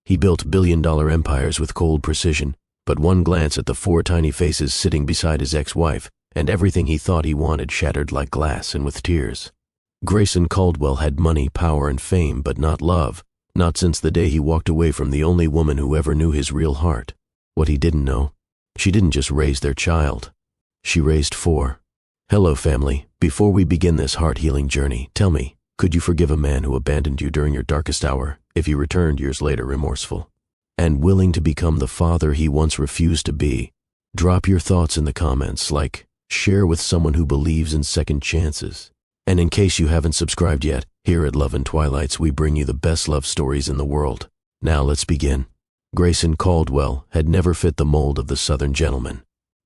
He built billion-dollar empires with cold precision, but one glance at the four tiny faces sitting beside his ex-wife, and everything he thought he wanted shattered like glass and with tears. Grayson Caldwell had money, power, and fame, but not love, not since the day he walked away from the only woman who ever knew his real heart. What he didn't know, she didn't just raise their child. She raised four. Hello, family. Before we begin this heart-healing journey, tell me, could you forgive a man who abandoned you during your darkest hour if he returned years later remorseful and willing to become the father he once refused to be? Drop your thoughts in the comments, share with someone who believes in second chances. And in case you haven't subscribed yet, here at Love and Twilights we bring you the best love stories in the world. Now let's begin. Grayson Caldwell had never fit the mold of the Southern gentleman.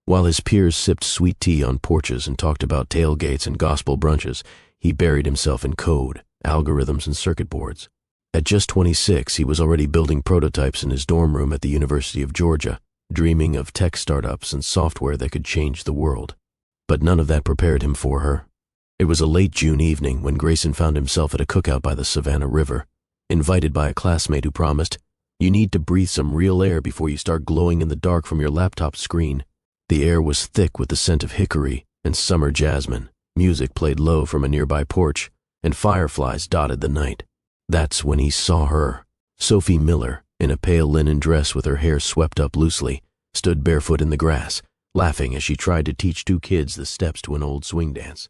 While his peers sipped sweet tea on porches and talked about tailgates and gospel brunches, he buried himself in code, algorithms, and circuit boards. At just 26, he was already building prototypes in his dorm room at the University of Georgia, dreaming of tech startups and software that could change the world. But none of that prepared him for her. It was a late June evening when Grayson found himself at a cookout by the Savannah River, invited by a classmate who promised, "You need to breathe some real air before you start glowing in the dark from your laptop screen." The air was thick with the scent of hickory and summer jasmine. Music played low from a nearby porch, and fireflies dotted the night. That's when he saw her. Sophie Miller, in a pale linen dress with her hair swept up loosely, stood barefoot in the grass, laughing as she tried to teach two kids the steps to an old swing dance.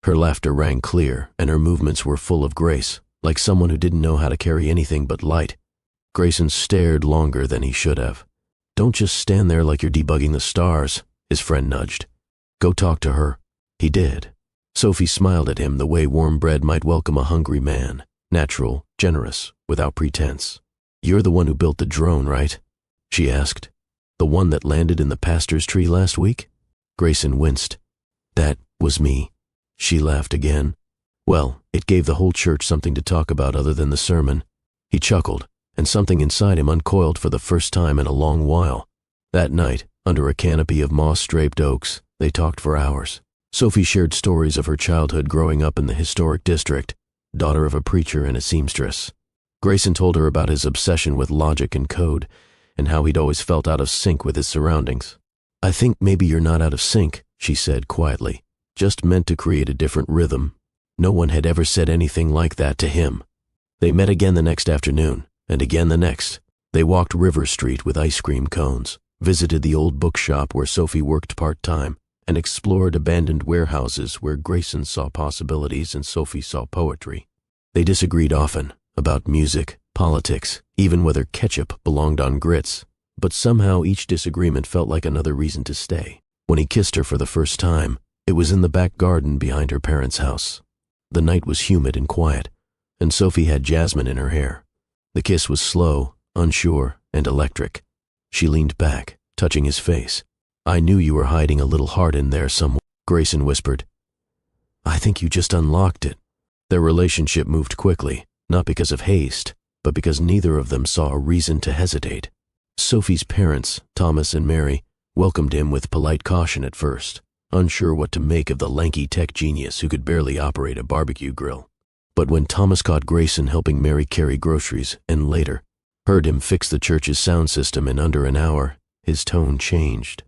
Her laughter rang clear, and her movements were full of grace, like someone who didn't know how to carry anything but light. Grayson stared longer than he should have. "Don't just stand there like you're debugging the stars," his friend nudged. "Go talk to her." He did. Sophie smiled at him the way warm bread might welcome a hungry man, natural, generous, without pretense. "You're the one who built the drone, right?" she asked. "The one that landed in the pastor's tree last week?" Grayson winced. "That was me." She laughed again. Well, it gave the whole church something to talk about other than the sermon. He chuckled, and something inside him uncoiled for the first time in a long while. That night, under a canopy of moss-draped oaks, they talked for hours. Sophie shared stories of her childhood growing up in the historic district, daughter of a preacher and a seamstress. Grayson told her about his obsession with logic and code, and how he'd always felt out of sync with his surroundings. "I think maybe you're not out of sync," she said quietly, "just meant to create a different rhythm." No one had ever said anything like that to him. They met again the next afternoon, and again the next. They walked River Street with ice cream cones, visited the old bookshop where Sophie worked part-time, and explored abandoned warehouses where Grayson saw possibilities and Sophie saw poetry. They disagreed often, about music, politics, even whether ketchup belonged on grits, but somehow each disagreement felt like another reason to stay. When he kissed her for the first time, it was in the back garden behind her parents' house. The night was humid and quiet, and Sophie had jasmine in her hair. The kiss was slow, unsure, and electric. She leaned back, touching his face. "I knew you were hiding a little heart in there somewhere," Grayson whispered. "I think you just unlocked it." Their relationship moved quickly, not because of haste, but because neither of them saw a reason to hesitate. Sophie's parents, Thomas and Mary, welcomed him with polite caution at first, unsure what to make of the lanky tech genius who could barely operate a barbecue grill. But when Thomas caught Grayson helping Mary carry groceries, and later heard him fix the church's sound system in under an hour, his tone changed.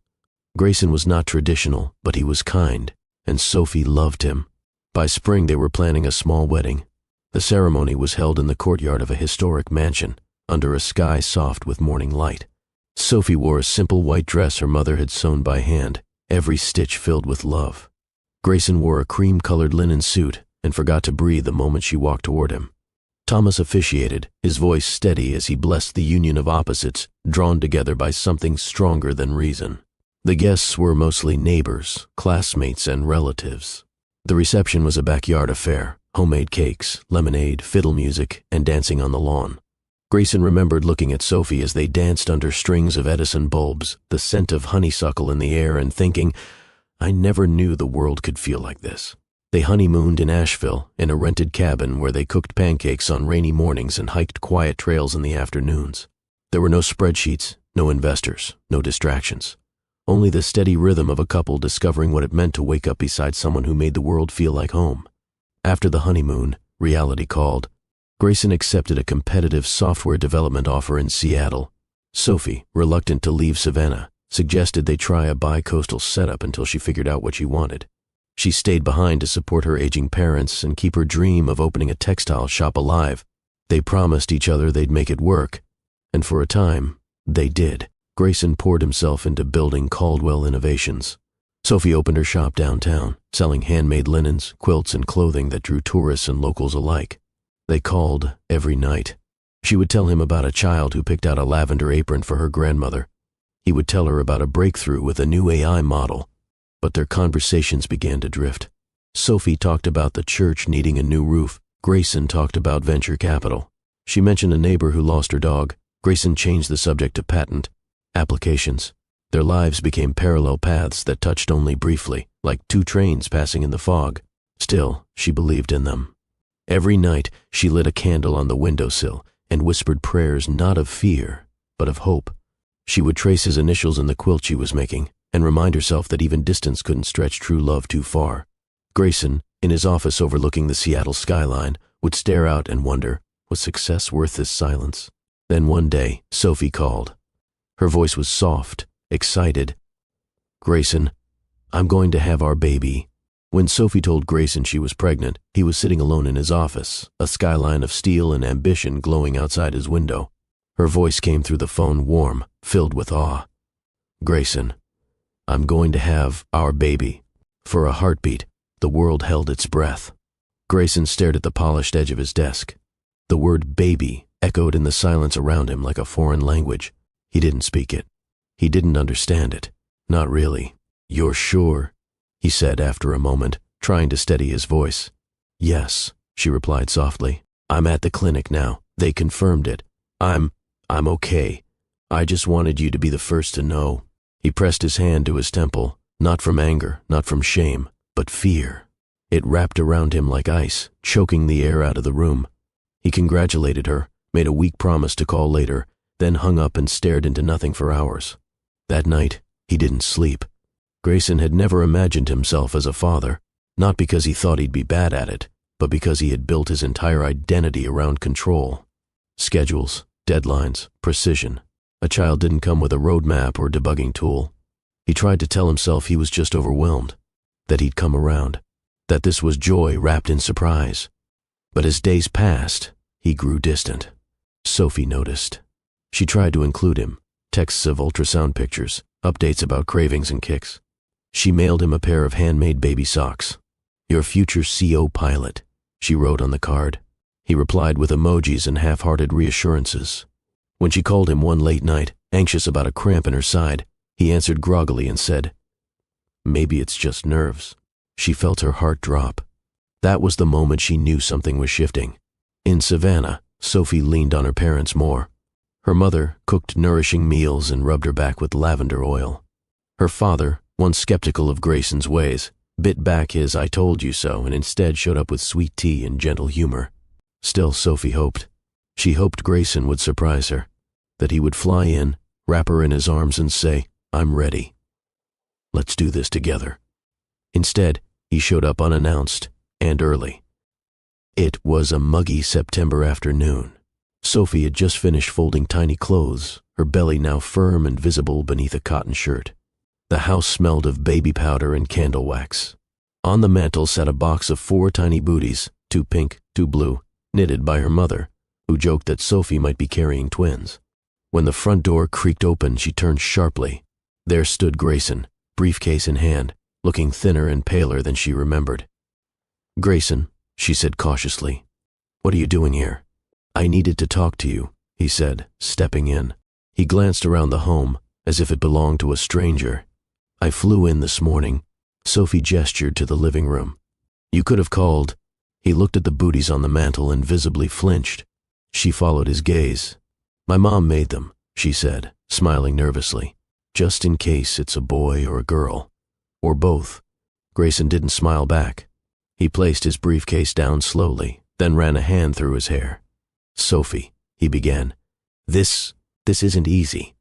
Grayson was not traditional, but he was kind, and Sophie loved him. By spring they were planning a small wedding. The ceremony was held in the courtyard of a historic mansion, under a sky soft with morning light. Sophie wore a simple white dress her mother had sewn by hand, every stitch filled with love. Grayson wore a cream-colored linen suit and forgot to breathe the moment she walked toward him. Thomas officiated, his voice steady as he blessed the union of opposites drawn together by something stronger than reason. The guests were mostly neighbors, classmates, and relatives. The reception was a backyard affair, homemade cakes, lemonade, fiddle music, and dancing on the lawn. Grayson remembered looking at Sophie as they danced under strings of Edison bulbs, the scent of honeysuckle in the air, and thinking, "I never knew the world could feel like this." They honeymooned in Asheville, in a rented cabin where they cooked pancakes on rainy mornings and hiked quiet trails in the afternoons. There were no spreadsheets, no investors, no distractions. Only the steady rhythm of a couple discovering what it meant to wake up beside someone who made the world feel like home. After the honeymoon, reality called. Grayson accepted a competitive software development offer in Seattle. Sophie, reluctant to leave Savannah, suggested they try a bi-coastal setup until she figured out what she wanted. She stayed behind to support her aging parents and keep her dream of opening a textile shop alive. They promised each other they'd make it work, and for a time, they did. Grayson poured himself into building Caldwell Innovations. Sophie opened her shop downtown, selling handmade linens, quilts, and clothing that drew tourists and locals alike. They called every night. She would tell him about a child who picked out a lavender apron for her grandmother. He would tell her about a breakthrough with a new AI model. But their conversations began to drift. Sophie talked about the church needing a new roof. Grayson talked about venture capital. She mentioned a neighbor who lost her dog. Grayson changed the subject to patent applications. Their lives became parallel paths that touched only briefly, like two trains passing in the fog. Still, she believed in them. Every night, she lit a candle on the windowsill and whispered prayers not of fear, but of hope. She would trace his initials in the quilt she was making and remind herself that even distance couldn't stretch true love too far. Grayson, in his office overlooking the Seattle skyline, would stare out and wonder, was success worth this silence? Then one day, Sophie called. Her voice was soft, excited. "Grayson, I'm going to have our baby." When Sophie told Grayson she was pregnant, he was sitting alone in his office, a skyline of steel and ambition glowing outside his window. Her voice came through the phone warm, filled with awe. "Grayson, I'm going to have our baby." For a heartbeat, the world held its breath. Grayson stared at the polished edge of his desk. The word baby echoed in the silence around him like a foreign language. He didn't speak it. He didn't understand it. Not really. "You're sure?" he said after a moment, trying to steady his voice. "Yes," she replied softly. "I'm at the clinic now. They confirmed it. I'm okay. I just wanted you to be the first to know." He pressed his hand to his temple, not from anger, not from shame, but fear. It wrapped around him like ice, choking the air out of the room. He congratulated her, made a weak promise to call later, then hung up and stared into nothing for hours. That night, he didn't sleep. Grayson had never imagined himself as a father, not because he thought he'd be bad at it, but because he had built his entire identity around control. Schedules, deadlines, precision. A child didn't come with a roadmap or debugging tool. He tried to tell himself he was just overwhelmed, that he'd come around, that this was joy wrapped in surprise. But as days passed, he grew distant. Sophie noticed. She tried to include him, texts of ultrasound pictures, updates about cravings and kicks. She mailed him a pair of handmade baby socks. "Your future CO pilot," she wrote on the card. He replied with emojis and half-hearted reassurances. When she called him one late night, anxious about a cramp in her side, he answered groggily and said, "Maybe it's just nerves." She felt her heart drop. That was the moment she knew something was shifting. In Savannah, Sophie leaned on her parents more. Her mother cooked nourishing meals and rubbed her back with lavender oil. Her father, once skeptical of Grayson's ways, bit back his "I told you so" and instead showed up with sweet tea and gentle humor. Still, Sophie hoped. She hoped Grayson would surprise her, that he would fly in, wrap her in his arms and say, "I'm ready. Let's do this together." Instead, he showed up unannounced and early. It was a muggy September afternoon. Sophie had just finished folding tiny clothes, her belly now firm and visible beneath a cotton shirt. The house smelled of baby powder and candle wax. On the mantel sat a box of 4 tiny booties, 2 pink, 2 blue, knitted by her mother, who joked that Sophie might be carrying twins. When the front door creaked open, she turned sharply. There stood Grayson, briefcase in hand, looking thinner and paler than she remembered. "Grayson," she said cautiously, "what are you doing here?" "I needed to talk to you," he said, stepping in. He glanced around the home, as if it belonged to a stranger. "I flew in this morning." Sophie gestured to the living room. "You could have called." He looked at the booties on the mantel and visibly flinched. She followed his gaze. "My mom made them," she said, smiling nervously. "Just in case it's a boy or a girl. Or both." Grayson didn't smile back. He placed his briefcase down slowly, then ran a hand through his hair. "Sophie," he began, This isn't easy."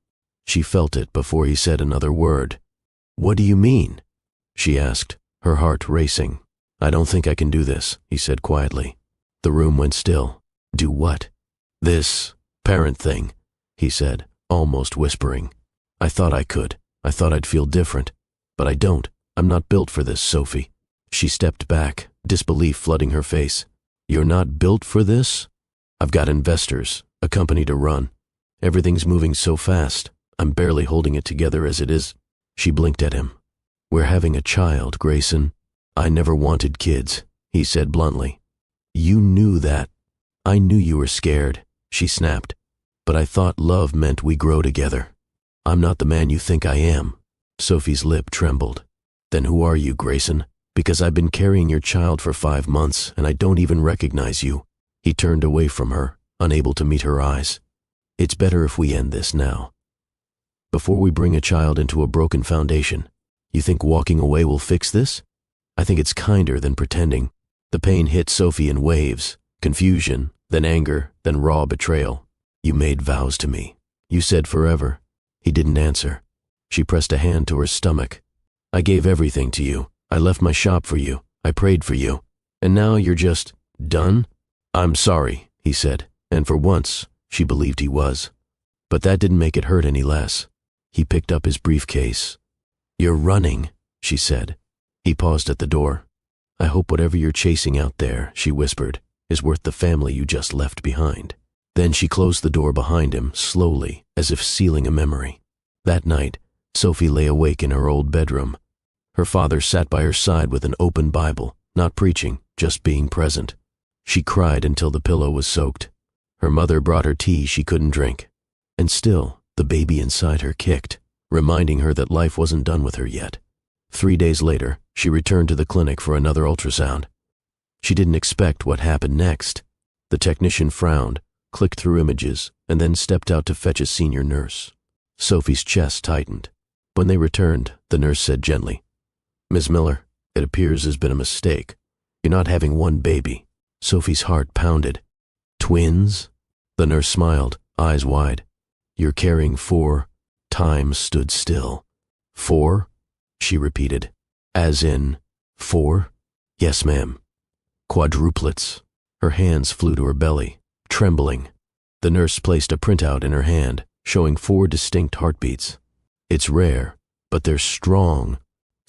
She felt it before he said another word. "What do you mean?" she asked, her heart racing. "I don't think I can do this," he said quietly. The room went still. Do what? This parent thing, he said, almost whispering. I thought I could. I thought I'd feel different. But I don't. I'm not built for this, Sophie. She stepped back, disbelief flooding her face. You're not built for this? I've got investors, a company to run. Everything's moving so fast. I'm barely holding it together as it is. She blinked at him. We're having a child, Grayson. I never wanted kids, he said bluntly. You knew that. I knew you were scared, she snapped. But I thought love meant we grow together. I'm not the man you think I am. Sophie's lip trembled. Then who are you, Grayson? Because I've been carrying your child for 5 months and I don't even recognize you. He turned away from her, unable to meet her eyes. It's better if we end this now. Before we bring a child into a broken foundation, you think walking away will fix this? I think it's kinder than pretending. The pain hit Sophie in waves, confusion, then anger, then raw betrayal. You made vows to me. You said forever. He didn't answer. She pressed a hand to her stomach. I gave everything to you. I left my shop for you. I prayed for you. And now you're just done? I'm sorry, he said, and for once, she believed he was. But that didn't make it hurt any less. He picked up his briefcase. You're running, she said. He paused at the door. I hope whatever you're chasing out there, she whispered, is worth the family you just left behind. Then she closed the door behind him, slowly, as if sealing a memory. That night, Sophie lay awake in her old bedroom. Her father sat by her side with an open Bible, not preaching, just being present. She cried until the pillow was soaked. Her mother brought her tea she couldn't drink. And still, the baby inside her kicked, reminding her that life wasn't done with her yet. 3 days later, she returned to the clinic for another ultrasound. She didn't expect what happened next. The technician frowned, clicked through images, and then stepped out to fetch a senior nurse. Sophie's chest tightened. When they returned, the nurse said gently, Ms. Miller, it appears there's been a mistake. You're not having one baby. Sophie's heart pounded. Twins? The nurse smiled, eyes wide. You're carrying 4. Time stood still. 4? She repeated. As in 4? Yes, ma'am. Quadruplets. Her hands flew to her belly, trembling. The nurse placed a printout in her hand, showing 4 distinct heartbeats. It's rare, but they're strong.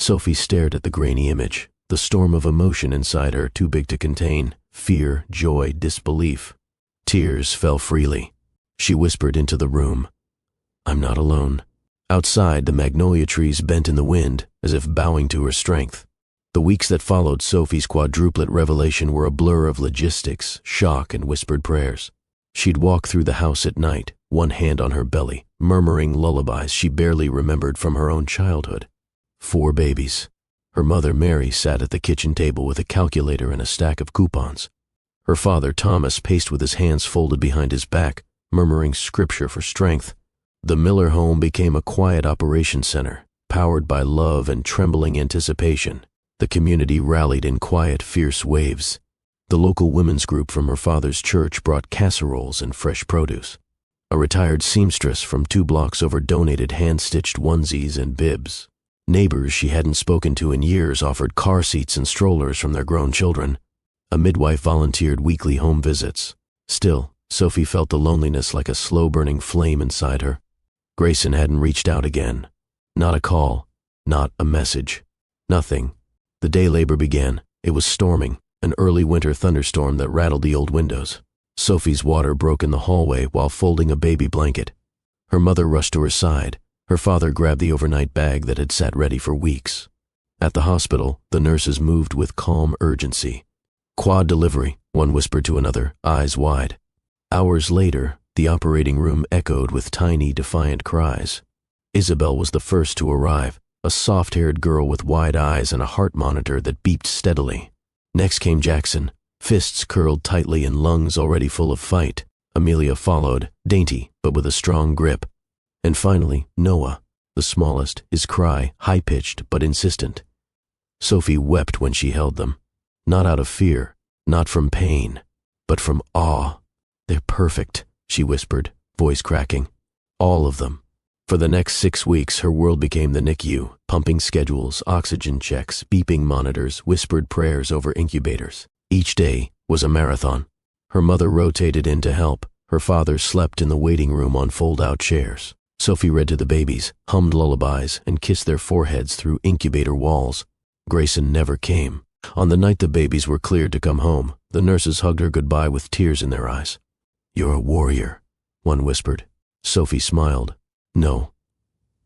Sophie stared at the grainy image, the storm of emotion inside her too big to contain, fear, joy, disbelief. Tears fell freely. She whispered into the room. I'm not alone. Outside, the magnolia trees bent in the wind, as if bowing to her strength. The weeks that followed Sophie's quadruplet revelation were a blur of logistics, shock, and whispered prayers. She'd walk through the house at night, one hand on her belly, murmuring lullabies she barely remembered from her own childhood. 4 babies. Her mother, Mary, sat at the kitchen table with a calculator and a stack of coupons. Her father, Thomas, paced with his hands folded behind his back, murmuring scripture for strength. The Miller home became a quiet operations center, powered by love and trembling anticipation. The community rallied in quiet, fierce waves. The local women's group from her father's church brought casseroles and fresh produce. A retired seamstress from 2 blocks over donated hand-stitched onesies and bibs. Neighbors she hadn't spoken to in years offered car seats and strollers from their grown children. A midwife volunteered weekly home visits. Still, Sophie felt the loneliness like a slow-burning flame inside her. Grayson hadn't reached out again. Not a call, not a message. Nothing. The day labor began. It was storming, an early winter thunderstorm that rattled the old windows. Sophie's water broke in the hallway while folding a baby blanket. Her mother rushed to her side. Her father grabbed the overnight bag that had sat ready for weeks. At the hospital, the nurses moved with calm urgency. Quad delivery, one whispered to another, eyes wide. Hours later, the operating room echoed with tiny, defiant cries. Isabel was the first to arrive, a soft-haired girl with wide eyes and a heart monitor that beeped steadily. Next came Jackson, fists curled tightly and lungs already full of fight. Amelia followed, dainty but with a strong grip. And finally, Noah, the smallest, his cry high-pitched but insistent. Sophie wept when she held them. Not out of fear, not from pain, but from awe. They're perfect, she whispered, voice cracking. All of them. For the next 6 weeks, her world became the NICU, pumping schedules, oxygen checks, beeping monitors, whispered prayers over incubators. Each day was a marathon. Her mother rotated in to help. Her father slept in the waiting room on fold-out chairs. Sophie read to the babies, hummed lullabies, and kissed their foreheads through incubator walls. Grayson never came. On the night the babies were cleared to come home, the nurses hugged her goodbye with tears in their eyes. "You're a warrior," one whispered. Sophie smiled. "No,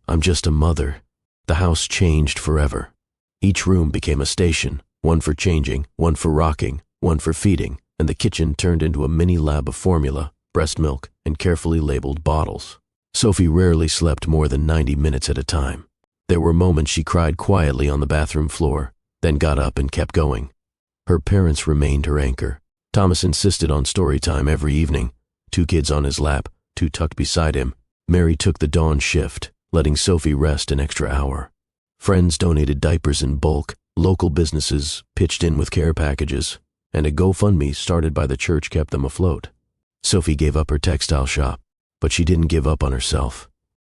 I'm just a mother." The house changed forever. Each room became a station, one for changing, one for rocking, one for feeding, and the kitchen turned into a mini lab of formula, breast milk, and carefully labeled bottles. Sophie rarely slept more than 90 minutes at a time. There were moments she cried quietly on the bathroom floor, then got up and kept going. Her parents remained her anchor. Thomas insisted on story time every evening, 2 kids on his lap, 2 tucked beside him. Mary took the dawn shift, letting Sophie rest an extra hour. Friends donated diapers in bulk, local businesses pitched in with care packages, and a GoFundMe started by the church kept them afloat. Sophie gave up her textile shop, but she didn't give up on herself.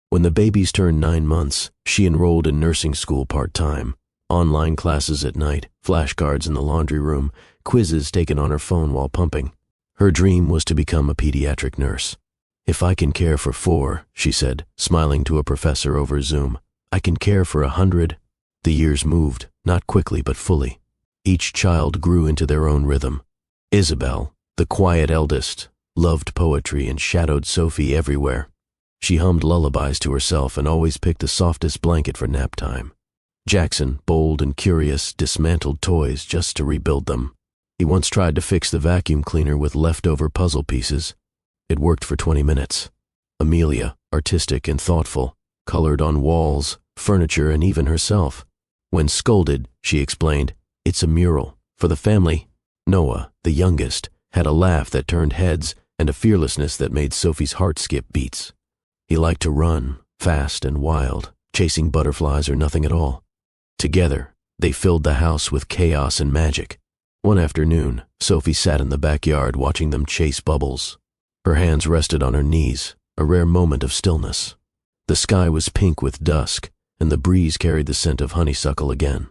When the babies turned 9 months, she enrolled in nursing school part-time. Online classes at night, flashcards in the laundry room, quizzes taken on her phone while pumping. Her dream was to become a pediatric nurse. "If I can care for 4, she said, smiling to a professor over Zoom, "I can care for 100. The years moved, not quickly but fully. Each child grew into their own rhythm. Isabel, the quiet eldest, loved poetry and shadowed Sophie everywhere. She hummed lullabies to herself and always picked the softest blanket for nap time. Jackson, bold and curious, dismantled toys just to rebuild them. He once tried to fix the vacuum cleaner with leftover puzzle pieces. It worked for 20 minutes. Amelia, artistic and thoughtful, colored on walls, furniture, and even herself. When scolded, she explained, "It's a mural, for the family." Noah, the youngest, had a laugh that turned heads and a fearlessness that made Sophie's heart skip beats. He liked to run, fast and wild, chasing butterflies or nothing at all. Together, they filled the house with chaos and magic. One afternoon, Sophie sat in the backyard watching them chase bubbles. Her hands rested on her knees, a rare moment of stillness. The sky was pink with dusk, and the breeze carried the scent of honeysuckle again.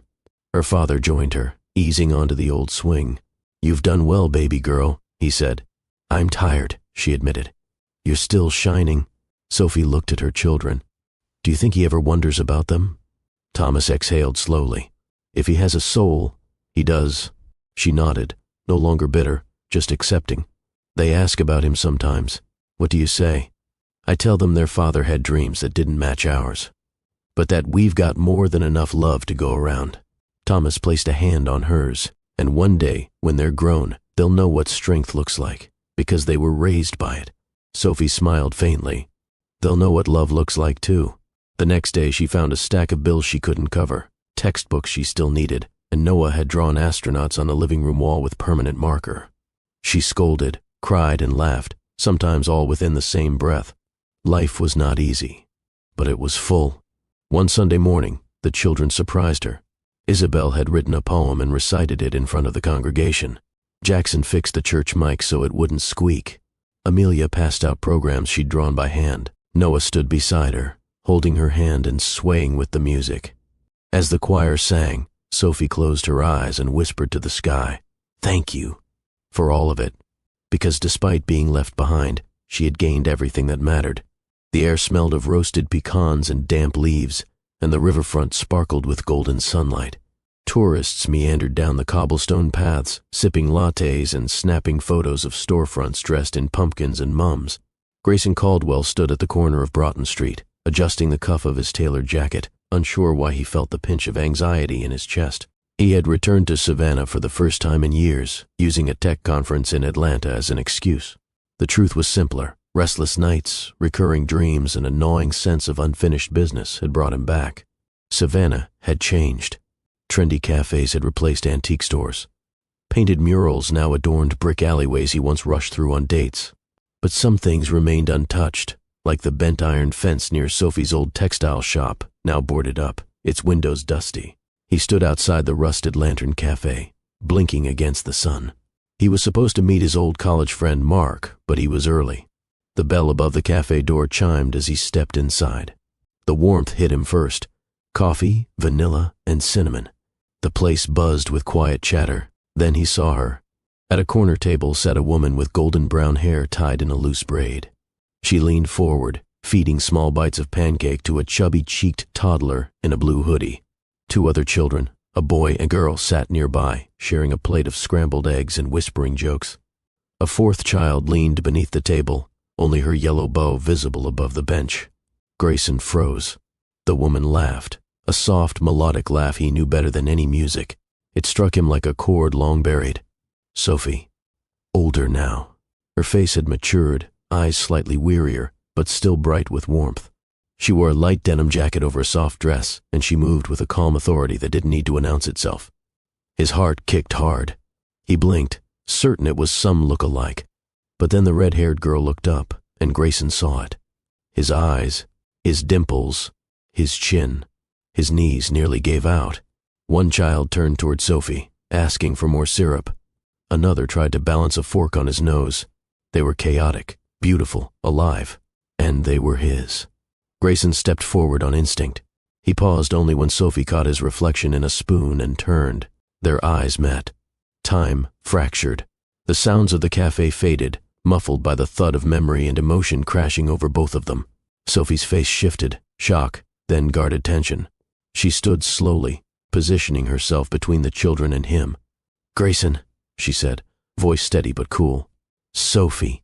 Her father joined her, easing onto the old swing. "You've done well, baby girl," he said. "I'm tired," she admitted. "You're still shining." Sophie looked at her children. "Do you think he ever wonders about them?" Thomas exhaled slowly. "If he has a soul, he does." She nodded, no longer bitter, just accepting. "They ask about him sometimes. What do you say?" "I tell them their father had dreams that didn't match ours, but that we've got more than enough love to go around." Thomas placed a hand on hers, "And one day, when they're grown, they'll know what strength looks like, because they were raised by it." Sophie smiled faintly. "They'll know what love looks like, too." The next day she found a stack of bills she couldn't cover, textbooks she still needed, and Noah had drawn astronauts on the living room wall with permanent marker. She scolded, cried, and laughed, sometimes all within the same breath. Life was not easy, but it was full. One Sunday morning, the children surprised her. Isabel had written a poem and recited it in front of the congregation. Jackson fixed the church mic so it wouldn't squeak. Amelia passed out programs she'd drawn by hand. Noah stood beside her, holding her hand and swaying with the music. As the choir sang, Sophie closed her eyes and whispered to the sky, "Thank you for all of it," because despite being left behind, she had gained everything that mattered. The air smelled of roasted pecans and damp leaves, and the riverfront sparkled with golden sunlight. Tourists meandered down the cobblestone paths, sipping lattes and snapping photos of storefronts dressed in pumpkins and mums. Grayson Caldwell stood at the corner of Broughton Street, adjusting the cuff of his tailored jacket, unsure why he felt the pinch of anxiety in his chest. He had returned to Savannah for the first time in years, using a tech conference in Atlanta as an excuse. The truth was simpler. Restless nights, recurring dreams, and a gnawing sense of unfinished business had brought him back. Savannah had changed. Trendy cafes had replaced antique stores. Painted murals now adorned brick alleyways he once rushed through on dates. But some things remained untouched, like the bent iron fence near Sophie's old textile shop, now boarded up, its windows dusty. He stood outside the rusted lantern cafe, blinking against the sun. He was supposed to meet his old college friend Mark, but he was early. The bell above the cafe door chimed as he stepped inside. The warmth hit him first. Coffee, vanilla, and cinnamon. The place buzzed with quiet chatter. Then he saw her. At a corner table sat a woman with golden brown hair tied in a loose braid. She leaned forward, feeding small bites of pancake to a chubby-cheeked toddler in a blue hoodie. Two other children, a boy and girl, sat nearby, sharing a plate of scrambled eggs and whispering jokes. A fourth child leaned beneath the table, only her yellow bow visible above the bench. Grayson froze. The woman laughed, a soft, melodic laugh he knew better than any music. It struck him like a chord long buried. Sophie. Older now. Her face had matured, eyes slightly wearier, but still bright with warmth. She wore a light denim jacket over a soft dress, and she moved with a calm authority that didn't need to announce itself. His heart kicked hard. He blinked, certain it was some look-alike. But then the red-haired girl looked up, and Grayson saw it. His eyes, his dimples, his chin. His knees nearly gave out. One child turned toward Sophie, asking for more syrup. Another tried to balance a fork on his nose. They were chaotic, beautiful, alive, and they were his. Grayson stepped forward on instinct. He paused only when Sophie caught his reflection in a spoon and turned. Their eyes met. Time fractured. The sounds of the cafe faded, muffled by the thud of memory and emotion crashing over both of them. Sophie's face shifted, shock, then guarded tension. She stood slowly, positioning herself between the children and him. "Grayson," she said, voice steady but cool. "Sophie."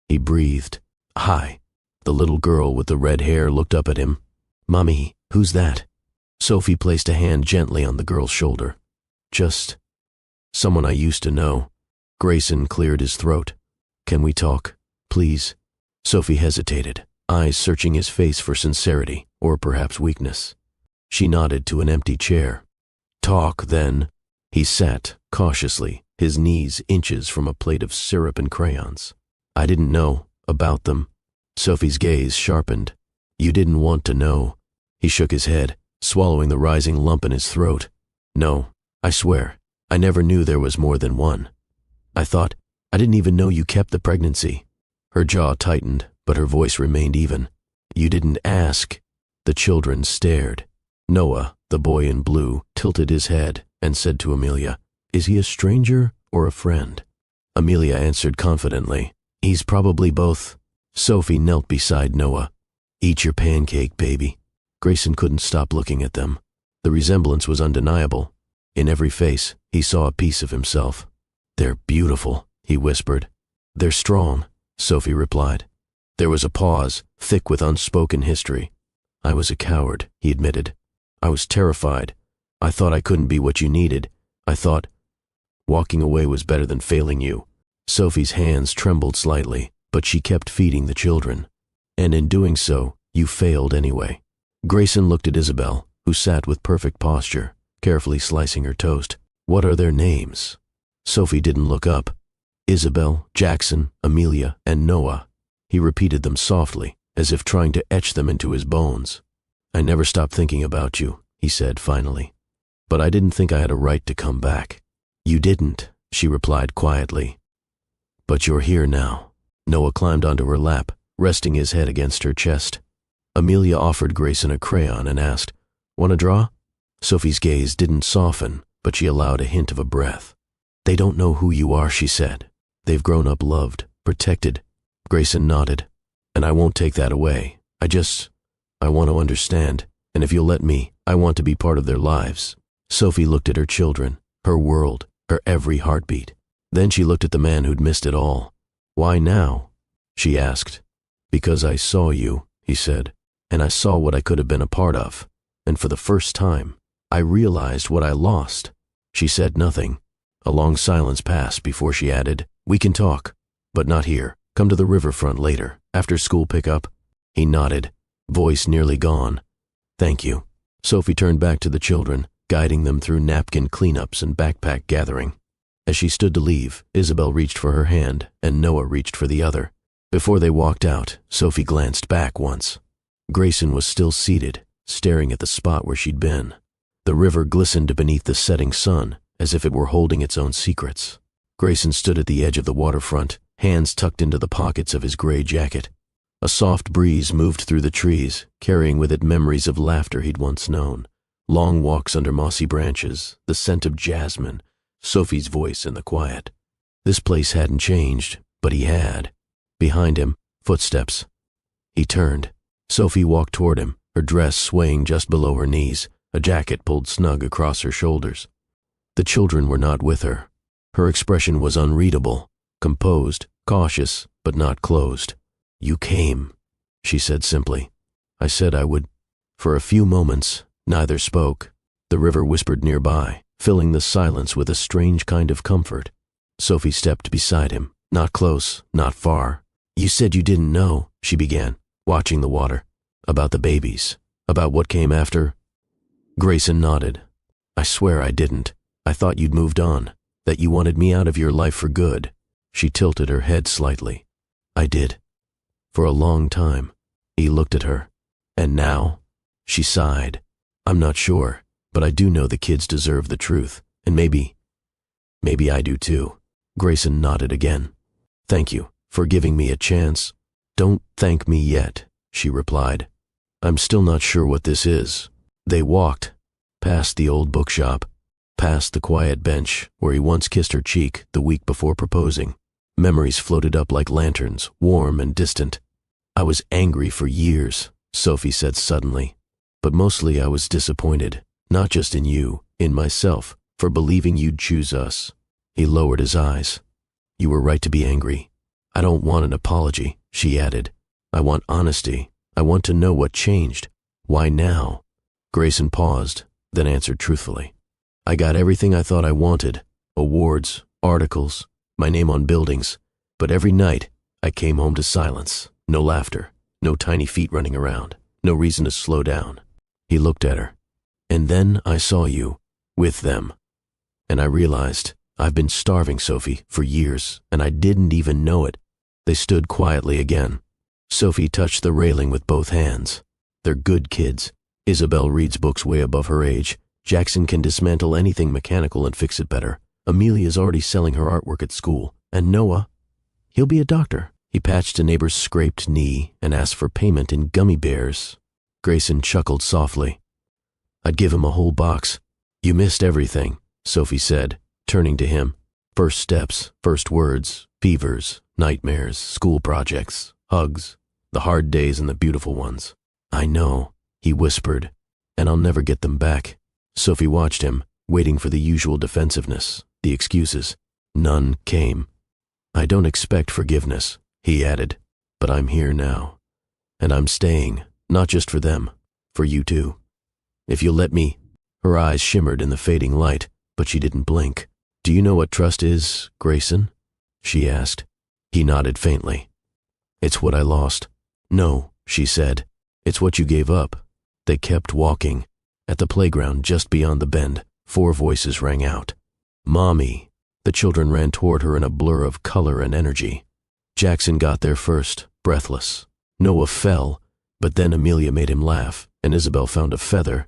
He breathed. "Hi." The little girl with the red hair looked up at him. "Mommy, who's that?" Sophie placed a hand gently on the girl's shoulder. "Just someone I used to know." Grayson cleared his throat. "Can we talk, please?" Sophie hesitated, eyes searching his face for sincerity, or perhaps weakness. She nodded to an empty chair. "Talk, then." He sat, cautiously, his knees inches from a plate of syrup and crayons. "I didn't know about them." Sophie's gaze sharpened. "You didn't want to know." He shook his head, swallowing the rising lump in his throat. "No, I swear, I never knew there was more than one. I didn't even know you kept the pregnancy." Her jaw tightened, but her voice remained even. "You didn't ask." The children stared. Noah, the boy in blue, tilted his head and said to Amelia, "Is he a stranger or a friend?" Amelia answered confidently, "He's probably both." Sophie knelt beside Noah. "Eat your pancake, baby." Grayson couldn't stop looking at them. The resemblance was undeniable. In every face, he saw a piece of himself. "They're beautiful," he whispered. "They're strong," Sophie replied. There was a pause, thick with unspoken history. "I was a coward," he admitted. "I was terrified. I thought I couldn't be what you needed. I thought walking away was better than failing you." Sophie's hands trembled slightly, but she kept feeding the children. "And in doing so, you failed anyway." Grayson looked at Isabel, who sat with perfect posture, carefully slicing her toast. "What are their names?" Sophie didn't look up. "Isabel, Jackson, Amelia, and Noah." He repeated them softly, as if trying to etch them into his bones. "I never stopped thinking about you," he said finally. "But I didn't think I had a right to come back." "You didn't," she replied quietly. "But you're here now." Noah climbed onto her lap, resting his head against her chest. Amelia offered Grayson a crayon and asked, "Want to draw?" Sophie's gaze didn't soften, but she allowed a hint of a breath. "They don't know who you are," she said. "They've grown up loved, protected." Grayson nodded. "And I won't take that away. I want to understand, and if you'll let me, I want to be part of their lives." Sophie looked at her children, her world, her every heartbeat. Then she looked at the man who'd missed it all. "Why now?" she asked. "Because I saw you," he said, "and I saw what I could have been a part of. And for the first time, I realized what I lost." She said nothing. A long silence passed before she added, "We can talk, but not here. Come to the riverfront later, after school pickup." He nodded, voice nearly gone. "Thank you." Sophie turned back to the children, guiding them through napkin cleanups and backpack gathering. As she stood to leave, Isabel reached for her hand, and Noah reached for the other. Before they walked out, Sophie glanced back once. Grayson was still seated, staring at the spot where she'd been. The river glistened beneath the setting sun, as if it were holding its own secrets. Grayson stood at the edge of the waterfront, hands tucked into the pockets of his gray jacket. A soft breeze moved through the trees, carrying with it memories of laughter he'd once known. Long walks under mossy branches, the scent of jasmine, Sophie's voice in the quiet. This place hadn't changed, but he had. Behind him, footsteps. He turned. Sophie walked toward him, her dress swaying just below her knees, a jacket pulled snug across her shoulders. The children were not with her. Her expression was unreadable, composed, cautious, but not closed. "You came," she said simply. "I said I would." For a few moments, neither spoke. The river whispered nearby, filling the silence with a strange kind of comfort. Sophie stepped beside him, not close, not far. "You said you didn't know," she began, watching the water. "About the babies, about what came after?" Grayson nodded. "I swear I didn't. I thought you'd moved on, that you wanted me out of your life for good." She tilted her head slightly. "I did. For a long time." He looked at her. "And now?" She sighed. "I'm not sure, but I do know the kids deserve the truth, and maybe I do too." Grayson nodded again. "Thank you for giving me a chance." "Don't thank me yet," she replied. "I'm still not sure what this is." They walked, past the old bookshop, past the quiet bench where he once kissed her cheek the week before proposing. Memories floated up like lanterns, warm and distant. "I was angry for years," Sophie said suddenly. "But mostly I was disappointed, not just in you, in myself, for believing you'd choose us." He lowered his eyes. "You were right to be angry. I don't want an apology," she added. "I want honesty. I want to know what changed. Why now?" Grayson paused, then answered truthfully. "I got everything I thought I wanted. Awards, articles, my name on buildings. But every night, I came home to silence. No laughter, no tiny feet running around, no reason to slow down." He looked at her. "And then I saw you, with them. And I realized I've been starving, Sophie, for years, and I didn't even know it." They stood quietly again. Sophie touched the railing with both hands. "They're good kids. Isabel reads books way above her age. Jackson can dismantle anything mechanical and fix it better. Amelia's already selling her artwork at school. And Noah, he'll be a doctor." He patched a neighbor's scraped knee and asked for payment in gummy bears. Grayson chuckled softly. "I'd give him a whole box." "You missed everything," Sophie said, turning to him. "First steps, first words, fevers, nightmares, school projects, hugs, the hard days and the beautiful ones." "I know," he whispered, "and I'll never get them back." Sophie watched him, waiting for the usual defensiveness, the excuses. None came. "I don't expect forgiveness," he added, "but I'm here now. And I'm staying, not just for them, for you too. If you'll let me." Her eyes shimmered in the fading light, but she didn't blink. "Do you know what trust is, Grayson?" she asked. He nodded faintly. "It's what I lost." "No," she said. "It's what you gave up." They kept walking. At the playground just beyond the bend, 4 voices rang out. "Mommy." The children ran toward her in a blur of color and energy. Jackson got there first, breathless. Noah fell, but then Amelia made him laugh, and Isabel found a feather.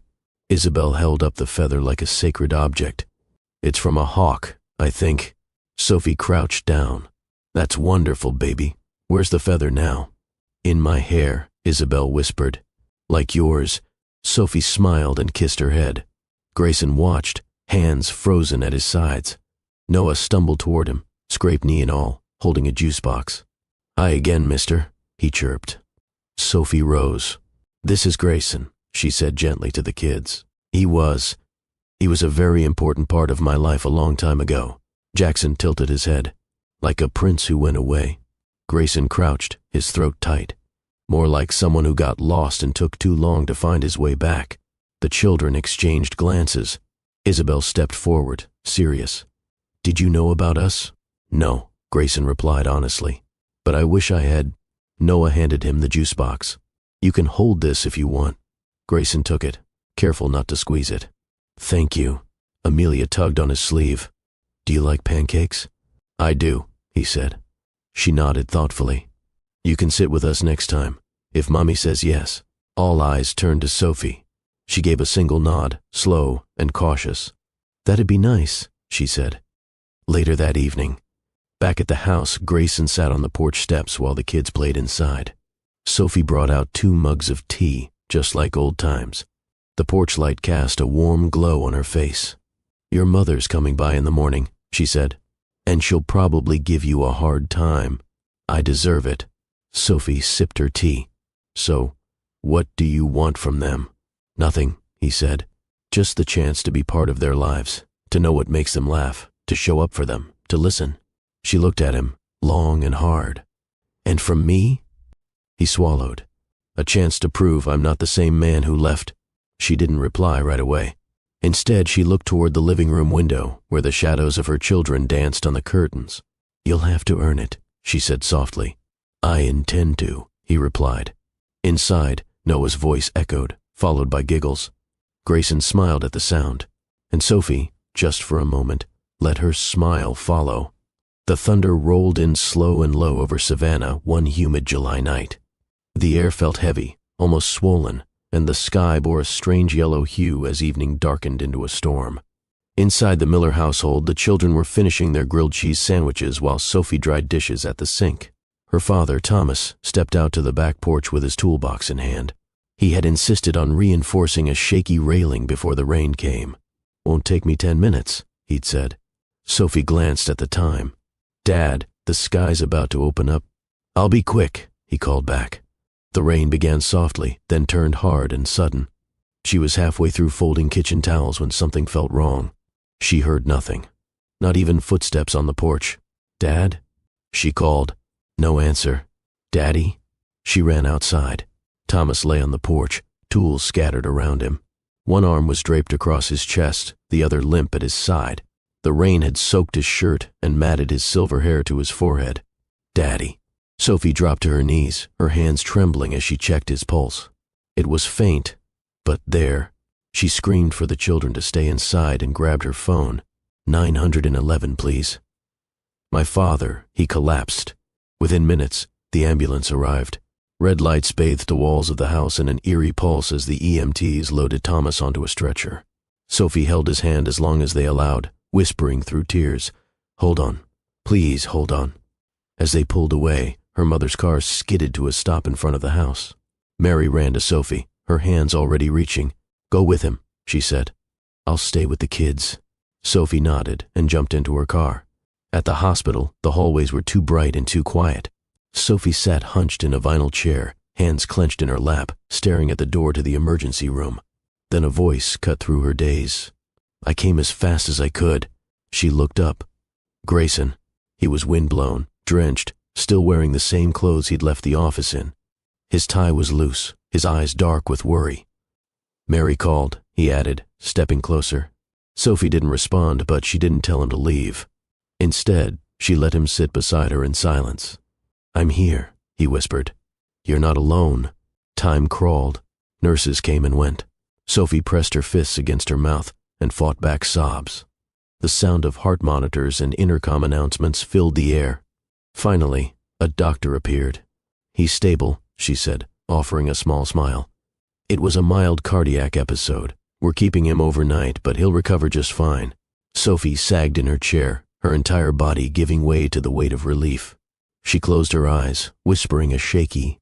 Isabel held up the feather like a sacred object. "It's from a hawk, I think." Sophie crouched down. "That's wonderful, baby. Where's the feather now?" "In my hair," Isabel whispered. "Like yours." Sophie smiled and kissed her head. Grayson watched, hands frozen at his sides. Noah stumbled toward him, scraped knee and all, holding a juice box. "Hi again, mister," he chirped. Sophie rose. "This is Grayson," she said gently to the kids. He was a very important part of my life a long time ago." Jackson tilted his head. "Like a prince who went away." Grayson crouched, his throat tight. "More like someone who got lost and took too long to find his way back." The children exchanged glances. Isabel stepped forward, serious. "Did you know about us?" "No," Grayson replied honestly. "But I wish I had." Noah handed him the juice box. "You can hold this if you want." Grayson took it, careful not to squeeze it. "Thank you." Amelia tugged on his sleeve. "Do you like pancakes?" "I do," he said. She nodded thoughtfully. "You can sit with us next time, if Mommy says yes." All eyes turned to Sophie. She gave a single nod, slow and cautious. "That'd be nice," she said. Later that evening, back at the house, Grayson sat on the porch steps while the kids played inside. Sophie brought out 2 mugs of tea, just like old times. The porch light cast a warm glow on her face. "Your mother's coming by in the morning," she said. And she'll probably give you a hard time. I deserve it. Sophie sipped her tea. So, what do you want from them? Nothing, he said. Just the chance to be part of their lives, to know what makes them laugh, to show up for them, to listen. She looked at him, long and hard. And from me? He swallowed. A chance to prove I'm not the same man who left. She didn't reply right away. Instead, she looked toward the living room window, where the shadows of her children danced on the curtains. You'll have to earn it, she said softly. I intend to, he replied. Inside, Noah's voice echoed, followed by giggles. Grayson smiled at the sound, and Sophie, just for a moment, let her smile follow. The thunder rolled in slow and low over Savannah one humid July night. The air felt heavy, almost swollen, and the sky bore a strange yellow hue as evening darkened into a storm. Inside the Miller household, the children were finishing their grilled cheese sandwiches while Sophie dried dishes at the sink. Her father, Thomas, stepped out to the back porch with his toolbox in hand. He had insisted on reinforcing a shaky railing before the rain came. Won't take me 10 minutes, he'd said. Sophie glanced at the time. Dad, the sky's about to open up. I'll be quick, he called back. The rain began softly, then turned hard and sudden. She was halfway through folding kitchen towels when something felt wrong. She heard nothing, not even footsteps on the porch. Dad? She called. No answer. Daddy? She ran outside. Thomas lay on the porch, tools scattered around him. One arm was draped across his chest, the other limp at his side. The rain had soaked his shirt and matted his silver hair to his forehead. Daddy. Sophie dropped to her knees, her hands trembling as she checked his pulse. It was faint, but there. She screamed for the children to stay inside and grabbed her phone. 911, please. My father, he collapsed. Within minutes, the ambulance arrived. Red lights bathed the walls of the house in an eerie pulse as the EMTs loaded Thomas onto a stretcher. Sophie held his hand as long as they allowed, whispering through tears, Hold on. Please hold on. As they pulled away, her mother's car skidded to a stop in front of the house. Mary ran to Sophie, her hands already reaching. Go with him, she said. I'll stay with the kids. Sophie nodded and jumped into her car. At the hospital, the hallways were too bright and too quiet. Sophie sat hunched in a vinyl chair, hands clenched in her lap, staring at the door to the emergency room. Then a voice cut through her daze. I came as fast as I could. She looked up. Grayson. He was windblown, drenched, still wearing the same clothes he'd left the office in. His tie was loose, his eyes dark with worry. Mary called, he added, stepping closer. Sophie didn't respond, but she didn't tell him to leave. Instead, she let him sit beside her in silence. I'm here, he whispered. You're not alone. Time crawled. Nurses came and went. Sophie pressed her fists against her mouth and fought back sobs. The sound of heart monitors and intercom announcements filled the air. Finally, a doctor appeared. He's stable, she said, offering a small smile. It was a mild cardiac episode. We're keeping him overnight, but he'll recover just fine. Sophie sagged in her chair, her entire body giving way to the weight of relief. She closed her eyes, whispering a shaky,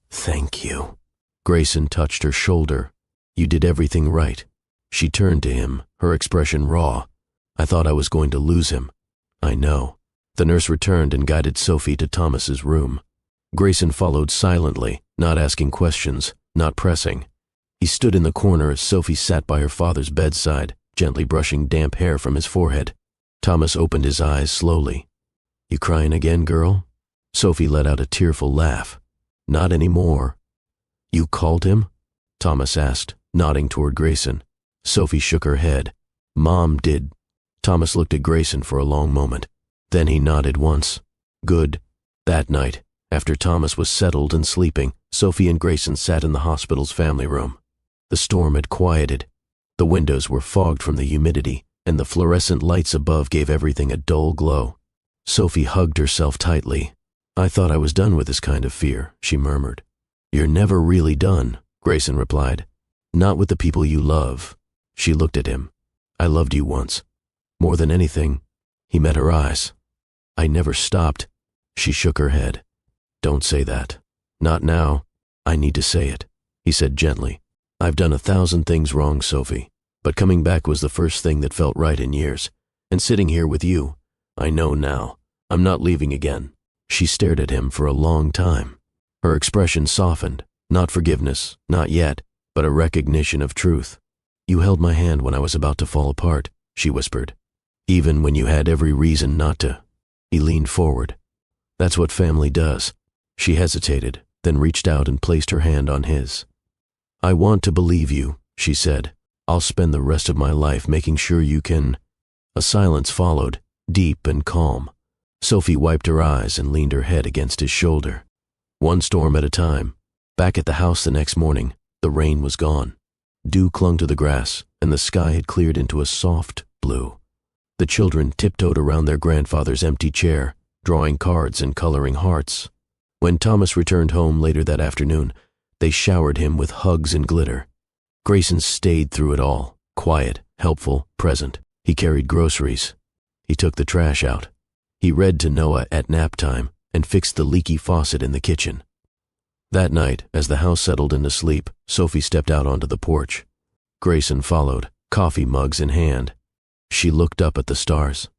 Thank you. Grayson touched her shoulder. You did everything right. She turned to him, her expression raw. I thought I was going to lose him. I know. The nurse returned and guided Sophie to Thomas's room. Grayson followed silently, not asking questions, not pressing. He stood in the corner as Sophie sat by her father's bedside, gently brushing damp hair from his forehead. Thomas opened his eyes slowly. You crying again, girl? Sophie let out a tearful laugh. Not anymore. You called him? Thomas asked, nodding toward Grayson. Sophie shook her head. Mom did. Thomas looked at Grayson for a long moment. Then he nodded once. Good. That night, after Thomas was settled and sleeping, Sophie and Grayson sat in the hospital's family room. The storm had quieted. The windows were fogged from the humidity, and the fluorescent lights above gave everything a dull glow. Sophie hugged herself tightly. I thought I was done with this kind of fear, she murmured. You're never really done, Grayson replied. Not with the people you love. She looked at him. I loved you once. More than anything. He met her eyes. I never stopped. She shook her head. Don't say that. Not now. I need to say it, he said gently. I've done 1,000 things wrong, Sophie, but coming back was the first thing that felt right in years. And sitting here with you, I know now. I'm not leaving again." She stared at him for a long time. Her expression softened. Not forgiveness, not yet, but a recognition of truth. "You held my hand when I was about to fall apart," she whispered. "Even when you had every reason not to." He leaned forward. "That's what family does." She hesitated, then reached out and placed her hand on his. "I want to believe you," she said. "I'll spend the rest of my life making sure you can." A silence followed, deep and calm. Sophie wiped her eyes and leaned her head against his shoulder. One storm at a time. Back at the house the next morning, the rain was gone. Dew clung to the grass, and the sky had cleared into a soft blue. The children tiptoed around their grandfather's empty chair, drawing cards and coloring hearts. When Thomas returned home later that afternoon, they showered him with hugs and glitter. Grayson stayed through it all, quiet, helpful, present. He carried groceries. He took the trash out. He read to Noah at nap time and fixed the leaky faucet in the kitchen. That night, as the house settled into sleep, Sophie stepped out onto the porch. Grayson followed, coffee mugs in hand. She looked up at the stars.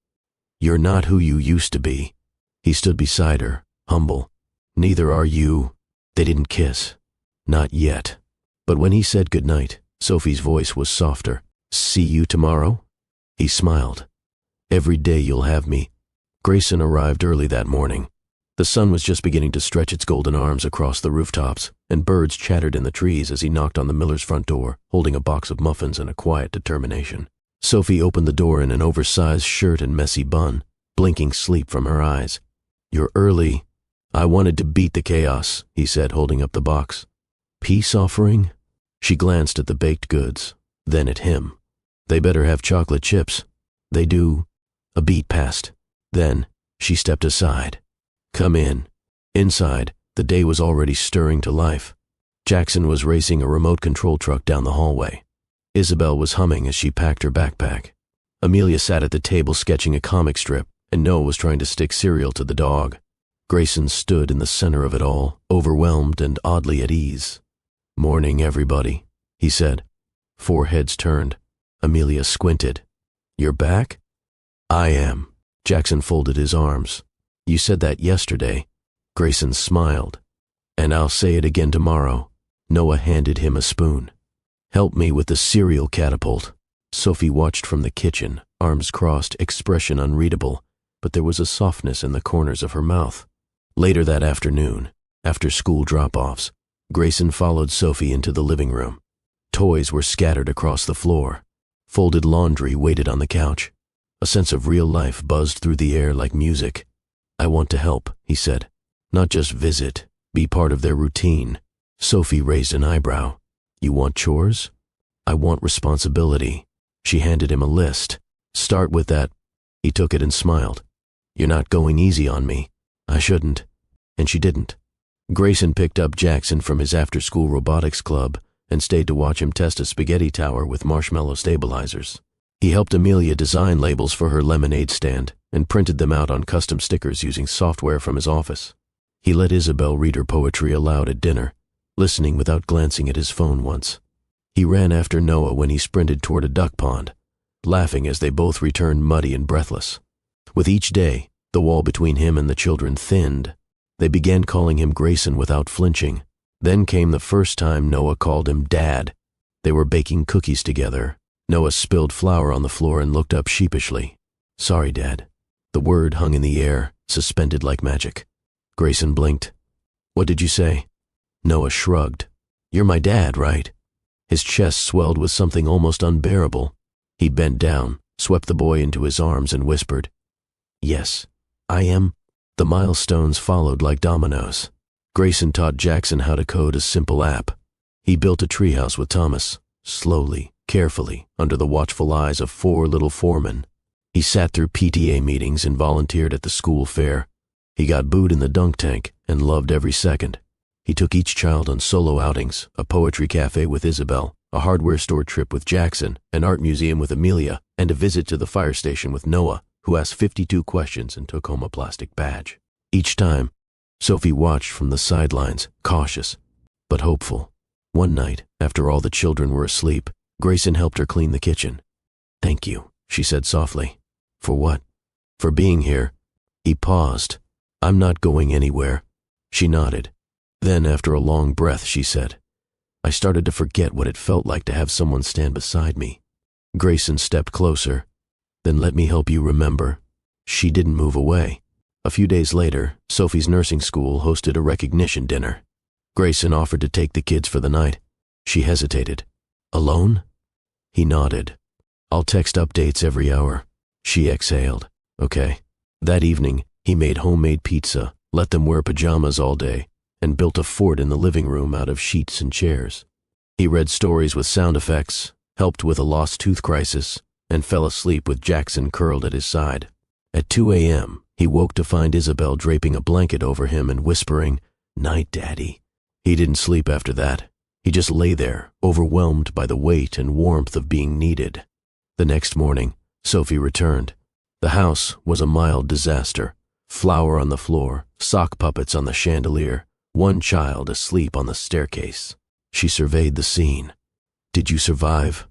"You're not who you used to be." He stood beside her, humble. "Neither are you." They didn't kiss. Not yet. But when he said goodnight, Sophie's voice was softer. "See you tomorrow?" He smiled. "Every day you'll have me." Grayson arrived early that morning. The sun was just beginning to stretch its golden arms across the rooftops, and birds chattered in the trees as he knocked on the miller's front door, holding a box of muffins and a quiet determination. Sophie opened the door in an oversized shirt and messy bun, blinking sleep from her eyes. "You're early." "I wanted to beat the chaos," he said, holding up the box. "Peace offering?" She glanced at the baked goods, then at him. "They better have chocolate chips." "They do." A beat passed. Then she stepped aside. "Come in." Inside, the day was already stirring to life. Jackson was racing a remote control truck down the hallway. Isabel was humming as she packed her backpack. Amelia sat at the table sketching a comic strip, and Noah was trying to stick cereal to the dog. Grayson stood in the center of it all, overwhelmed and oddly at ease. "Morning, everybody," he said. 4 heads turned. Amelia squinted. "You're back?" "I am." Jackson folded his arms. "You said that yesterday." Grayson smiled. "And I'll say it again tomorrow." Noah handed him a spoon. "Help me with the cereal catapult." Sophie watched from the kitchen, arms crossed, expression unreadable, but there was a softness in the corners of her mouth. Later that afternoon, after school drop-offs, Grayson followed Sophie into the living room. Toys were scattered across the floor. Folded laundry waited on the couch. A sense of real life buzzed through the air like music. "I want to help," he said. "Not just visit, be part of their routine." Sophie raised an eyebrow. "You want chores?" "I want responsibility." She handed him a list. "Start with that." He took it and smiled. "You're not going easy on me." "I shouldn't." And she didn't. Grayson picked up Jackson from his after-school robotics club and stayed to watch him test a spaghetti tower with marshmallow stabilizers. He helped Amelia design labels for her lemonade stand and printed them out on custom stickers using software from his office. He let Isabel read her poetry aloud at dinner, listening without glancing at his phone once. He ran after Noah when he sprinted toward a duck pond, laughing as they both returned muddy and breathless. With each day, the wall between him and the children thinned. They began calling him Grayson without flinching. Then came the first time Noah called him Dad. They were baking cookies together. Noah spilled flour on the floor and looked up sheepishly. "Sorry, Dad." The word hung in the air, suspended like magic. Grayson blinked. "What did you say?" Noah shrugged. "You're my dad, right?" His chest swelled with something almost unbearable. He bent down, swept the boy into his arms and whispered, "Yes, I am." The milestones followed like dominoes. Grayson taught Jackson how to code a simple app. He built a treehouse with Thomas, slowly, carefully, under the watchful eyes of 4 little foremen. He sat through PTA meetings and volunteered at the school fair. He got booed in the dunk tank and loved every second. He took each child on solo outings, a poetry cafe with Isabel, a hardware store trip with Jackson, an art museum with Amelia, and a visit to the fire station with Noah, who asked 52 questions and took home a plastic badge. Each time, Sophie watched from the sidelines, cautious, but hopeful. One night, after all the children were asleep, Grayson helped her clean the kitchen. "Thank you," she said softly. "For what?" For being here." He paused. "I'm not going anywhere." She nodded. Then, after a long breath, she said, "I started to forget what it felt like to have someone stand beside me." Grayson stepped closer. "Then let me help you remember." She didn't move away. A few days later, Sophie's nursing school hosted a recognition dinner. Grayson offered to take the kids for the night. She hesitated. "Alone?" He nodded. "I'll text updates every hour." She exhaled. "Okay." That evening, he made homemade pizza, let them wear pajamas all day, and built a fort in the living room out of sheets and chairs. He read stories with sound effects, helped with a lost tooth crisis, and fell asleep with Jackson curled at his side. At 2 a.m., he woke to find Isabel draping a blanket over him and whispering, "Night, Daddy." He didn't sleep after that. He just lay there, overwhelmed by the weight and warmth of being needed. The next morning, Sophie returned. The house was a mild disaster. Flour on the floor, sock puppets on the chandelier, one child asleep on the staircase. She surveyed the scene. "Did you survive?"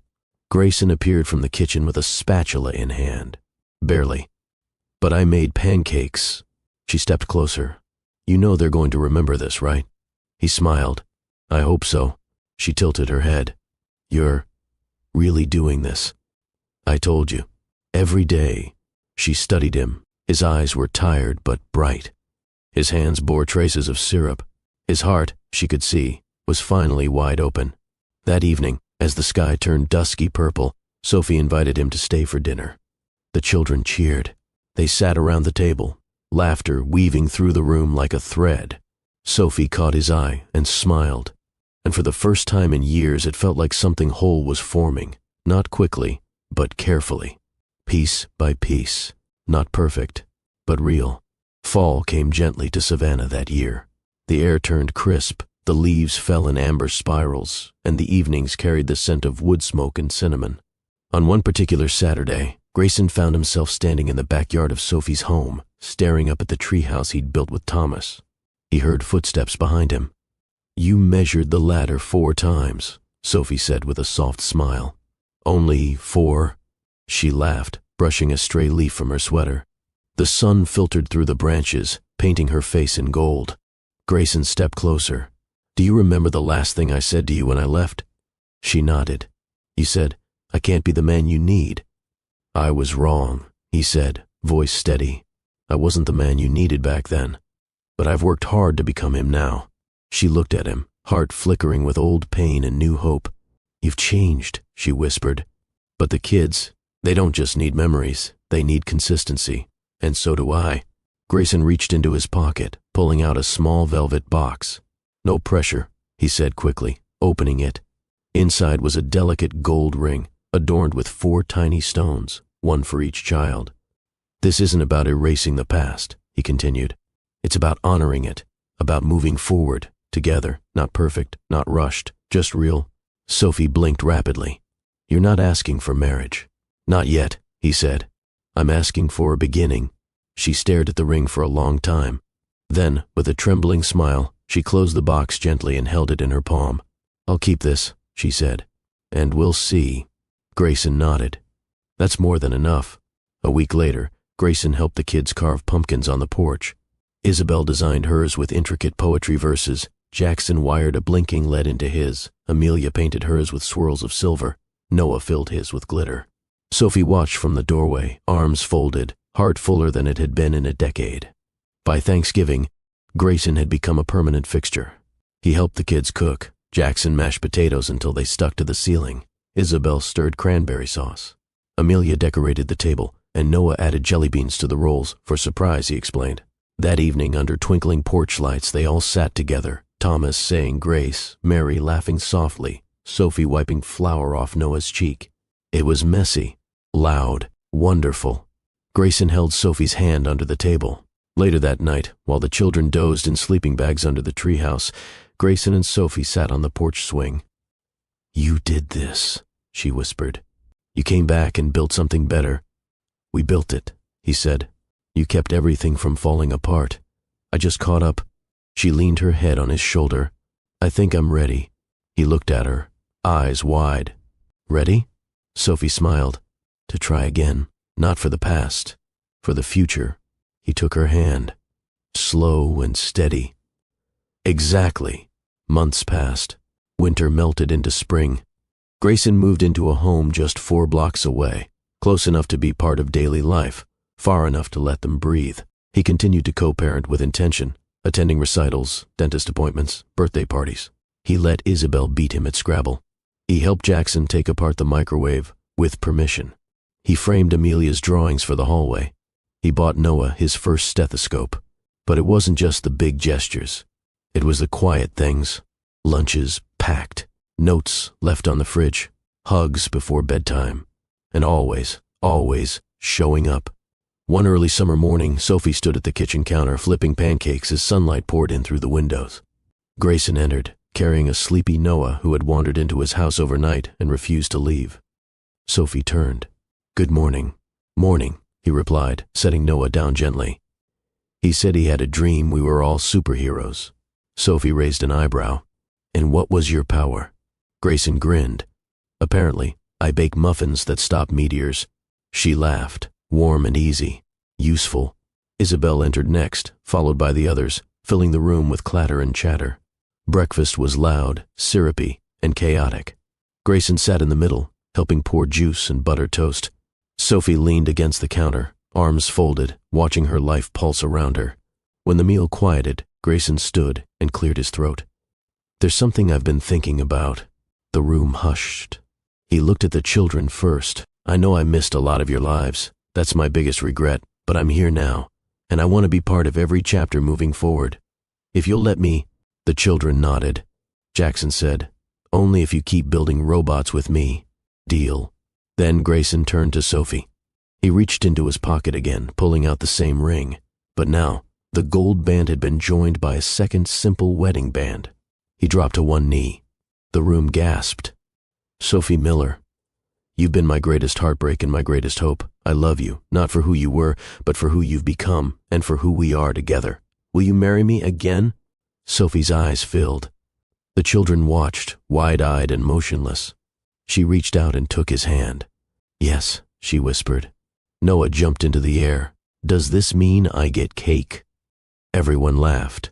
Grayson appeared from the kitchen with a spatula in hand. "Barely. But I made pancakes." She stepped closer. "You know they're going to remember this, right?" He smiled. "I hope so." She tilted her head. "You're really doing this?" "I told you. Every day." She studied him. His eyes were tired but bright. His hands bore traces of syrup. His heart, she could see, was finally wide open. That evening, as the sky turned dusky purple, Sophie invited him to stay for dinner. The children cheered. They sat around the table, laughter weaving through the room like a thread. Sophie caught his eye and smiled. And for the first time in years, it felt like something whole was forming, not quickly, but carefully. Piece by piece. Not perfect, but real. Fall came gently to Savannah that year. The air turned crisp, the leaves fell in amber spirals, and the evenings carried the scent of wood smoke and cinnamon. On one particular Saturday, Grayson found himself standing in the backyard of Sophie's home, staring up at the treehouse he'd built with Thomas. He heard footsteps behind him. "You measured the ladder 4 times, Sophie said with a soft smile. "Only 4? She laughed, brushing a stray leaf from her sweater. The sun filtered through the branches, painting her face in gold. Grayson stepped closer. "Do you remember the last thing I said to you when I left?" She nodded. "You said, 'I can't be the man you need.'" "I was wrong," he said, voice steady. "I wasn't the man you needed back then. But I've worked hard to become him now." She looked at him, heart flickering with old pain and new hope. "You've changed," she whispered. "But the kids, they don't just need memories, they need consistency. And so do I." Grayson reached into his pocket, pulling out a small velvet box. "No pressure," he said quickly, opening it. Inside was a delicate gold ring, adorned with 4 tiny stones, one for each child. "This isn't about erasing the past," he continued. "It's about honoring it, about moving forward, together, not perfect, not rushed, just real." Sophie blinked rapidly. "You're not asking for marriage." "Not yet," he said. "I'm asking for a beginning." She stared at the ring for a long time. Then, with a trembling smile, she closed the box gently and held it in her palm. "I'll keep this," she said. "And we'll see." Grayson nodded. "That's more than enough." A week later, Grayson helped the kids carve pumpkins on the porch. Isabel designed hers with intricate poetry verses. Jackson wired a blinking lead into his. Amelia painted hers with swirls of silver. Noah filled his with glitter. Sophie watched from the doorway, arms folded, heart fuller than it had been in a decade. By Thanksgiving, Grayson had become a permanent fixture. He helped the kids cook. Jackson mashed potatoes until they stuck to the ceiling. Isabel stirred cranberry sauce. Amelia decorated the table, and Noah added jelly beans to the rolls, for surprise, he explained. That evening, under twinkling porch lights, they all sat together, Thomas saying grace, Mary laughing softly, Sophie wiping flour off Noah's cheek. It was messy, loud, wonderful. Grayson held Sophie's hand under the table. Later that night, while the children dozed in sleeping bags under the treehouse, Grayson and Sophie sat on the porch swing. "You did this," she whispered. "You came back and built something better." "We built it," he said. "You kept everything from falling apart. I just caught up." She leaned her head on his shoulder. "I think I'm ready." He looked at her, eyes wide. "Ready?" Sophie smiled. "To try again. Not for the past. For the future, he took her hand, slow and steady. Exactly. Months passed. Winter melted into spring. Grayson moved into a home just 4 blocks away, close enough to be part of daily life, far enough to let them breathe. He continued to co-parent with intention, attending recitals, dentist appointments, birthday parties. He let Isabel beat him at Scrabble. He helped Jackson take apart the microwave, with permission. He framed Amelia's drawings for the hallway. He bought Noah his first stethoscope. But it wasn't just the big gestures. It was the quiet things. Lunches packed, notes left on the fridge, hugs before bedtime, and always showing up. One early summer morning, Sophie stood at the kitchen counter flipping pancakes as sunlight poured in through the windows. Grayson entered, carrying a sleepy Noah who had wandered into his house overnight and refused to leave. Sophie turned. "Good morning." "Morning," he replied, setting Noah down gently. "He said he had a dream we were all superheroes." Sophie raised an eyebrow. "And what was your power?" Grayson grinned. "Apparently, I bake muffins that stop meteors." She laughed, warm and easy. "Useful." Isabel entered next, followed by the others, filling the room with clatter and chatter. Breakfast was loud, syrupy, and chaotic. Grayson sat in the middle, helping pour juice and butter toast. Sophie leaned against the counter, arms folded, watching her life pulse around her. When the meal quieted, Grayson stood and cleared his throat. "There's something I've been thinking about." The room hushed. He looked at the children first. "I know I missed a lot of your lives. That's my biggest regret, but I'm here now, and I want to be part of every chapter moving forward. If you'll let me..." The children nodded. Jackson said, "Only if you keep building robots with me." "Deal." Then Grayson turned to Sophie. He reached into his pocket again, pulling out the same ring. But now, the gold band had been joined by a second simple wedding band. He dropped to one knee. The room gasped. "Sophie Miller, you've been my greatest heartbreak and my greatest hope. I love you, not for who you were, but for who you've become, and for who we are together. Will you marry me again?" Sophie's eyes filled. The children watched, wide-eyed and motionless. She reached out and took his hand. "Yes," she whispered. Noah jumped into the air. "Does this mean I get cake?" Everyone laughed.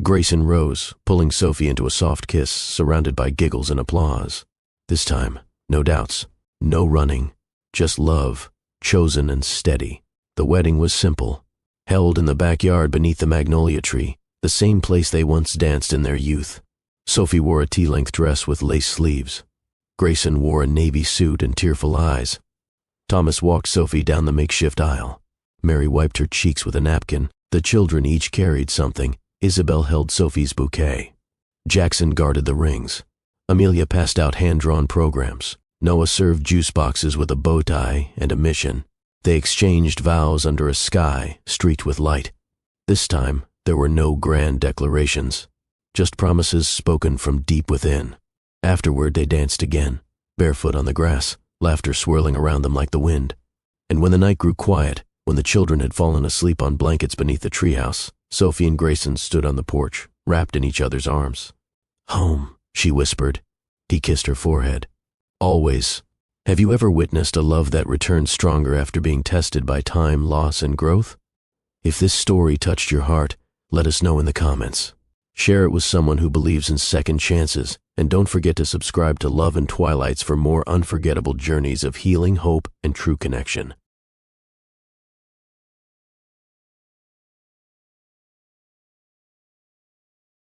Grayson rose, pulling Sophie into a soft kiss, surrounded by giggles and applause. This time, no doubts, no running, just love, chosen and steady. The wedding was simple, held in the backyard beneath the magnolia tree, the same place they once danced in their youth. Sophie wore a tea-length dress with lace sleeves. Grayson wore a navy suit and tearful eyes. Thomas walked Sophie down the makeshift aisle. Mary wiped her cheeks with a napkin. The children each carried something. Isabel held Sophie's bouquet. Jackson guarded the rings. Amelia passed out hand-drawn programs. Noah served juice boxes with a bow tie and a mission. They exchanged vows under a sky streaked with light. This time, there were no grand declarations, just promises spoken from deep within. Afterward, they danced again, barefoot on the grass, laughter swirling around them like the wind. And when the night grew quiet, when the children had fallen asleep on blankets beneath the treehouse, Sophie and Grayson stood on the porch, wrapped in each other's arms. "Home," she whispered. He kissed her forehead. "Always." Have you ever witnessed a love that returns stronger after being tested by time, loss, and growth? If this story touched your heart, let us know in the comments. Share it with someone who believes in second chances, and don't forget to subscribe to Love and Twilights for more unforgettable journeys of healing, hope, and true connection.